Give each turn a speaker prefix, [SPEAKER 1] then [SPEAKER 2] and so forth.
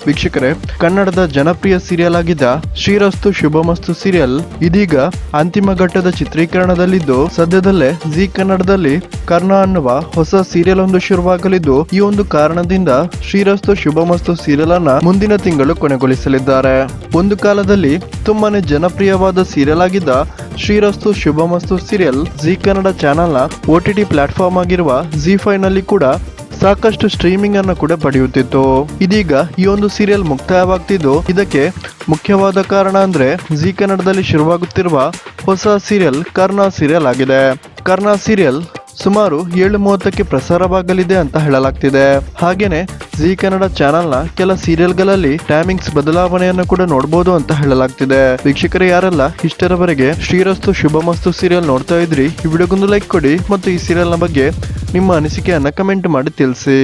[SPEAKER 1] ವೀಕ್ಷಕರೇ, ಕನ್ನಡದ ಜನಪ್ರಿಯ ಸೀರಿಯಲ್ ಆಗಿದ್ದ ಶ್ರೀರಸ್ತು ಶುಭಮಸ್ತು ಸೀರಿಯಲ್ ಇದೀಗ ಅಂತಿಮ ಘಟ್ಟದ ಚಿತ್ರೀಕರಣದಲ್ಲಿದ್ದು, ಸದ್ಯದಲ್ಲೇ ಜಿ ಕನ್ನಡದಲ್ಲಿ ಕರ್ಣ ಅನ್ನುವ ಹೊಸ ಸೀರಿಯಲ್ ಒಂದು ಶುರುವಾಗಲಿದ್ದು, ಈ ಒಂದು ಕಾರಣದಿಂದ ಶ್ರೀರಸ್ತು ಶುಭಮಸ್ತು ಸೀರಿಯಲ್ ಅನ್ನ ಮುಂದಿನ ತಿಂಗಳು ಕೊನೆಗೊಳಿಸಲಿದ್ದಾರೆ. ಒಂದು ಕಾಲದಲ್ಲಿ ತುಂಬಾನೇ ಜನಪ್ರಿಯವಾದ ಸೀರಿಯಲ್ ಆಗಿದ್ದ ಶ್ರೀರಸ್ತು ಶುಭಮಸ್ತು ಸೀರಿಯಲ್ ಜಿ ಕನ್ನಡ ಚಾನೆಲ್ನ OTT ಪ್ಲಾಟ್ಫಾರ್ಮ್ ಆಗಿರುವ ZEE5 ನಲ್ಲಿ ಕೂಡ ಸಾಕಷ್ಟು ಸ್ಟ್ರೀಮಿಂಗ್ ಅನ್ನು ಕೂಡ ಪಡೆಯುತ್ತಿತ್ತು. ಇದೀಗ ಈ ಒಂದು ಸೀರಿಯಲ್ ಮುಕ್ತಾಯವಾಗ್ತಿದ್ದು, ಇದಕ್ಕೆ ಮುಖ್ಯವಾದ ಕಾರಣ ಅಂದ್ರೆ ಜಿ ಕನ್ನಡದಲ್ಲಿ ಶುರುವಾಗುತ್ತಿರುವ ಹೊಸ ಸೀರಿಯಲ್ ಕರ್ಣ ಸೀರಿಯಲ್ ಆಗಿದೆ. ಕರ್ಣ ಸೀರಿಯಲ್ ಸುಮಾರು 7:30ಕ್ಕೆ ಪ್ರಸಾರವಾಗಲಿದೆ ಅಂತ ಹೇಳಲಾಗ್ತಿದೆ. ಹಾಗೇನೆ ಜಿ ಕನ್ನಡ ಚಾನೆಲ್ನ ಕೆಲ ಸೀರಿಯಲ್ಗಳಲ್ಲಿ ಟೈಮಿಂಗ್ಸ್ ಬದಲಾವಣೆಯನ್ನು ಕೂಡ ನೋಡಬಹುದು ಅಂತ ಹೇಳಲಾಗ್ತಿದೆ. ವೀಕ್ಷಕರೇ, ಯಾರೆಲ್ಲ ಇಷ್ಟರವರೆಗೆ ಶ್ರೀರಸ್ತು ಶುಭಮಸ್ತು ಸೀರಿಯಲ್ ನೋಡ್ತಾ ಇದ್ರಿ, ಈ ವಿಡಿಯೋಗೊಂದು ಲೈಕ್ ಕೊಡಿ ಮತ್ತು ಈ ಸೀರಿಯಲ್ನ ಬಗ್ಗೆ ನಿಮ್ಮ ಅನಿಸಿಕೆಯನ್ನ ಕಮೆಂಟ್ ಮಾಡಿ ತಿಳಿಸಿ.